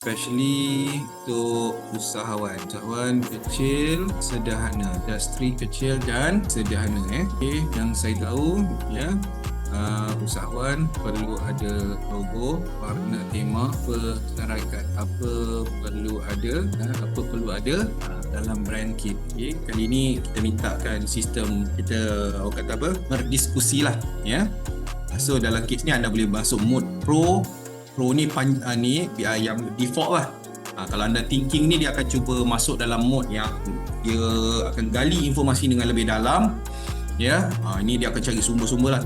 Especially untuk usahawan kecil sederhana, industri kecil dan sederhana. Okay, yang saya tahu ya, usahawan perlu ada logo, warna tema, apa syarikat, apa perlu ada dalam brand kit. Okay, kali ini kita mintakan sistem kita, orang kata apa, berdiskusi lah ya. So dalam kit ni anda boleh masuk mode Pro ni yang default lah. Kalau anda thinking ni, dia akan cuba masuk dalam mode yang dia akan gali informasi dengan lebih dalam ya. Ini dia akan cari sumber-sumber lah.